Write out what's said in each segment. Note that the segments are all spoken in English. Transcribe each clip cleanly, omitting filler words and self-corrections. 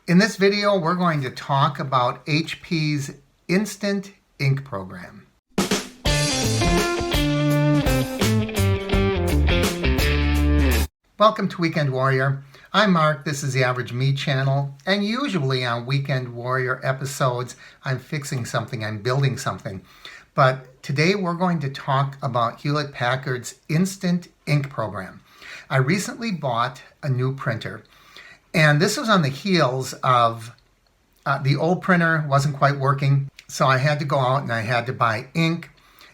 In this video, we're going to talk about HP's Instant Ink program. Welcome to Weekend Warrior. I'm Mark, this is the Average Me channel, and usually on Weekend Warrior episodes, I'm fixing something, I'm building something. But today we're going to talk about Hewlett-Packard's Instant Ink program. I recently bought a new printer, and this was on the heels of the old printer wasn't quite working, so I had to go out and I had to buy ink.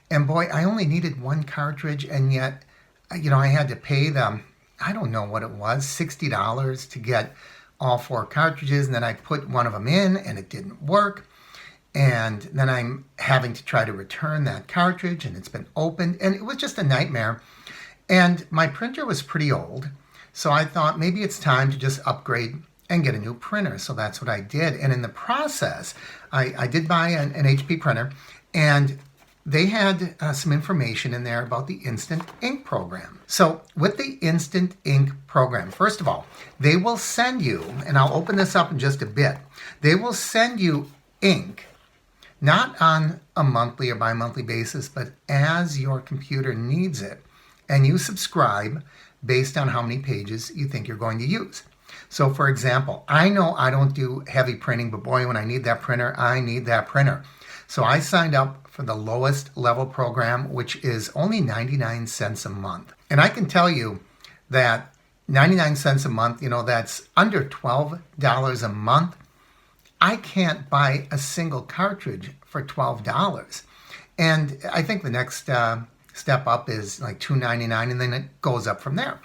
And boy, I only needed one cartridge, and yet, I had to pay them, I don't know what it was, $60 to get all 4 cartridges, and then I put one of them in and it didn't work. And then I'm having to try to return that cartridge, and it's been opened, and it was just a nightmare. And my printer was pretty old, so I thought maybe it's time to just upgrade and get a new printer. So that's what I did. And in the process, I did buy an HP printer, and they had some information in there about the Instant Ink program. So with the Instant Ink program, first of all, they will send you, and I'll open this up in just a bit, they will send you ink, not on a monthly or bi-monthly basis, but as your computer needs it, and you subscribe based on how many pages you think you're going to use. So for example, I know I don't do heavy printing, but boy, when I need that printer, I need that printer. So I signed up for the lowest level program, which is only 99 cents a month. And I can tell you that 99 cents a month, that's under $12 a month. I can't buy a single cartridge for $12. And I think the next step up is like $2.99, and then it goes up from there.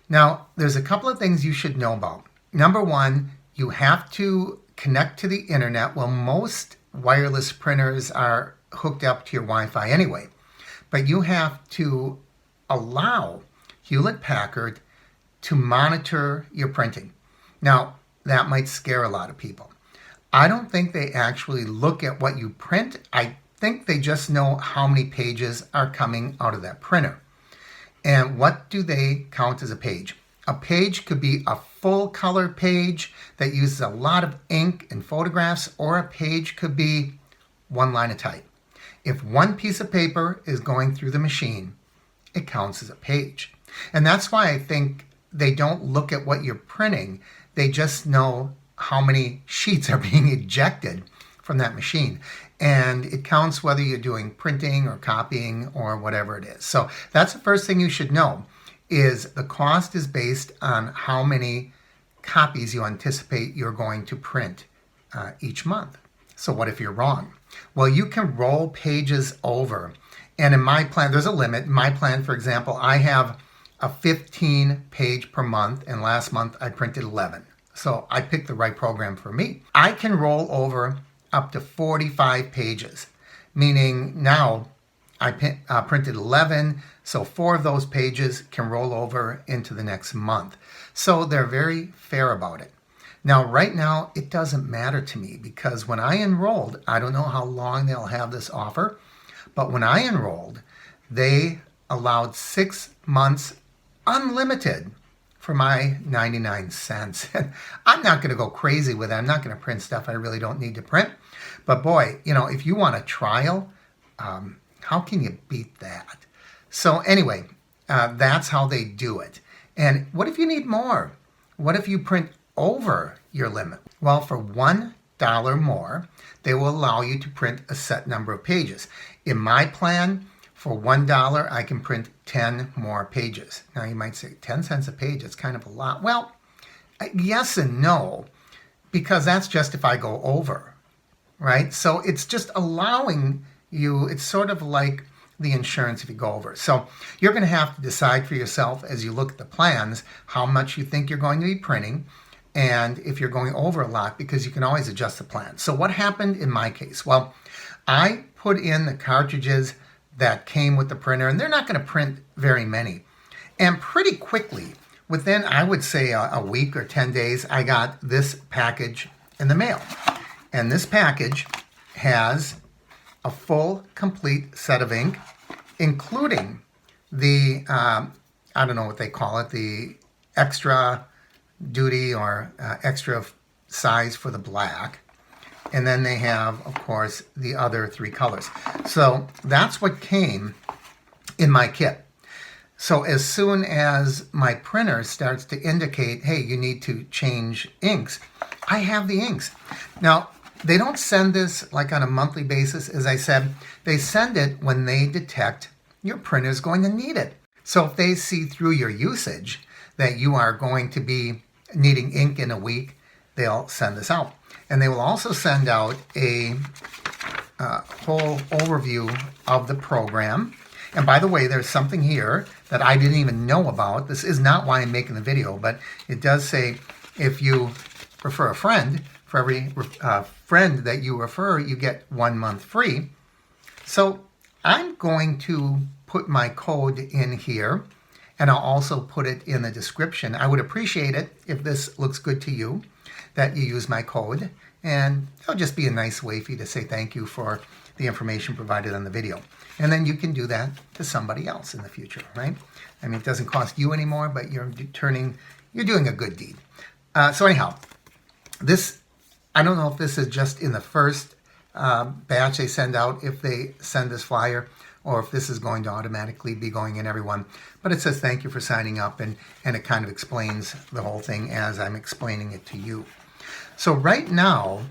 Now, there's a couple of things you should know about. Number one, you have to connect to the internet. Well, most wireless printers are hooked up to your Wi-Fi anyway, but you have to allow Hewlett-Packard to monitor your printing. Now, that might scare a lot of people. I don't think they actually look at what you print. I think they just know how many pages are coming out of that printer. And what do they count as a page? A page could be a full color page that uses a lot of ink and photographs, or a page could be one line of type. If one piece of paper is going through the machine, it counts as a page. And that's why I think they don't look at what you're printing. They just know how many sheets are being ejected from that machine. And it counts whether you're doing printing or copying or whatever it is. So that's the first thing you should know, is the cost is based on how many copies you anticipate you're going to print each month. So what if you're wrong? Well, you can roll pages over. And in my plan, there's a limit. In my plan, for example, I have a 15 page per month, and last month I printed 11. So I picked the right program for me. I can roll over up to 45 pages, meaning now I printed 11, so 4 of those pages can roll over into the next month. So they're very fair about it. Now, right now, it doesn't matter to me, because when I enrolled, I don't know how long they'll have this offer, but when I enrolled, they allowed 6 months unlimited for my 99 cents. And I'm not going to go crazy with it. I'm not going to print stuff I really don't need to print. But boy, if you want a trial, how can you beat that? So anyway, that's how they do it. And what if you need more? What if you print over your limit? Well, for $1 more, they will allow you to print a set number of pages. In my plan, for $1, I can print 10 more pages. Now you might say 10 cents a page, it's kind of a lot. Well, yes and no, because that's just if I go over, right? So it's just allowing you, it's sort of like the insurance if you go over. So you're going to have to decide for yourself as you look at the plans how much you think you're going to be printing, and if you're going over a lot, because you can always adjust the plan. So what happened in my case? Well, I put in the cartridges that came with the printer, and they're not going to print very many. And pretty quickly, within, I would say a week or 10 days, I got this package in the mail. And this package has a full, complete set of ink, including the, I don't know what they call it, the extra duty or extra size for the black. And then they have, of course, the other 3 colors. So that's what came in my kit. So as soon as my printer starts to indicate, hey, you need to change inks, I have the inks. Now, they don't send this like on a monthly basis. As I said, they send it when they detect your printer is going to need it. So if they see through your usage that you are going to be needing ink in a week, they'll send this out. And they will also send out a whole overview of the program. And by the way, there's something here that I didn't even know about. This is not why I'm making the video, but it does say if you refer a friend, for every friend that you refer, you get 1 month free. So I'm going to put my code in here, and I'll also put it in the description. I would appreciate it if this looks good to you, that you use my code, and it'll just be a nice way for you to say thank you for the information provided on the video. And then you can do that to somebody else in the future, right? I mean, it doesn't cost you anymore, but you're doing a good deed. So anyhow, this, I don't know if this is just in the first batch they send out, if they send this flyer, or if this is going to automatically be going in everyone. But it says thank you for signing up, and it kind of explains the whole thing as I'm explaining it to you. So right now,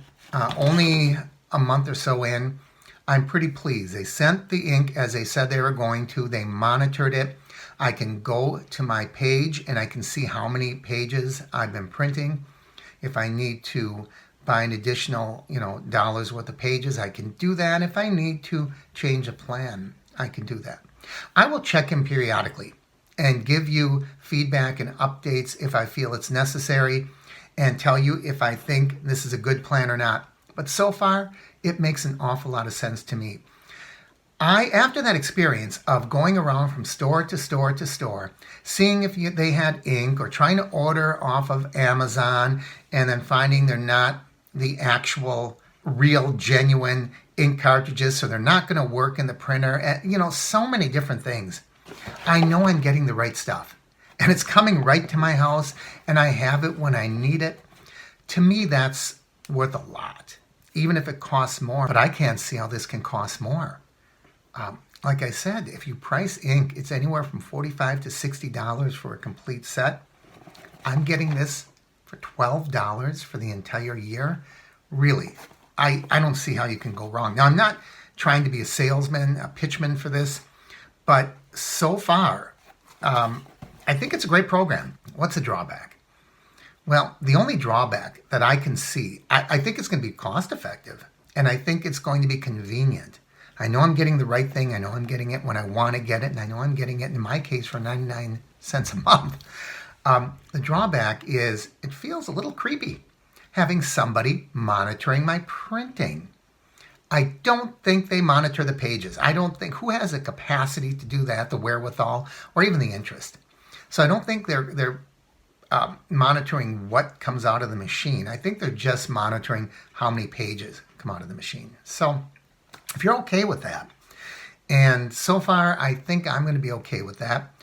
only a month or so in, I'm pretty pleased. They sent the ink as they said they were going to. They monitored it. I can go to my page and I can see how many pages I've been printing. If I need to buy an additional, dollars worth of pages, I can do that. If I need to change a plan, I can do that. I will check in periodically and give you feedback and updates if I feel it's necessary, and tell you if I think this is a good plan or not. But so far, it makes an awful lot of sense to me. After that experience of going around from store to store to store, seeing if they had ink, or trying to order off of Amazon and then finding they're not the actual, real, genuine ink cartridges, so they're not going to work in the printer, and, so many different things. I know I'm getting the right stuff, and it's coming right to my house, and I have it when I need it. To me, that's worth a lot, even if it costs more. But I can't see how this can cost more. Like I said, if you price ink, it's anywhere from $45 to $60 for a complete set. I'm getting this for $12 for the entire year. Really, I don't see how you can go wrong. Now, I'm not trying to be a salesman, a pitchman for this, but so far, I think it's a great program. What's the drawback? Well, the only drawback that I can see, I think it's going to be cost effective, and I think it's going to be convenient. I know I'm getting the right thing. I know I'm getting it when I want to get it, and I know I'm getting it, in my case, for 99 cents a month. The drawback is it feels a little creepy having somebody monitoring my printing. I don't think they monitor the pages. I don't think, who has the capacity to do that, the wherewithal, or even the interest? So I don't think they're monitoring what comes out of the machine. I think they're just monitoring how many pages come out of the machine. So if you're okay with that, and so far I think I'm going to be okay with that,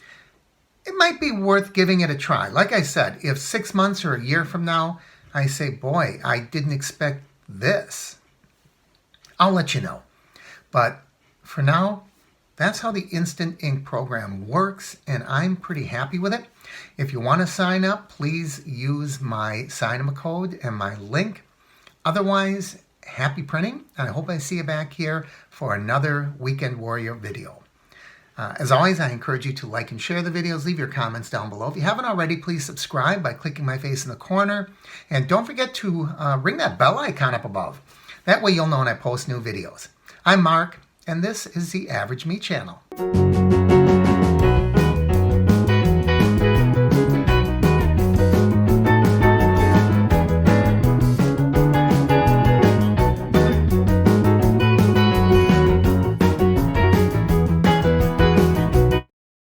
it might be worth giving it a try. Like I said, if 6 months or a year from now, I say, boy, I didn't expect this, I'll let you know. But for now, that's how the Instant Ink program works, and I'm pretty happy with it. If you want to sign up, please use my sign-up code and my link. Otherwise, happy printing, and I hope I see you back here for another Weekend Warrior video. As always, I encourage you to like and share the videos. Leave your comments down below. If you haven't already, please subscribe by clicking my face in the corner. And don't forget to ring that bell icon up above. That way you'll know when I post new videos. I'm Mark, and this is the Average Me channel.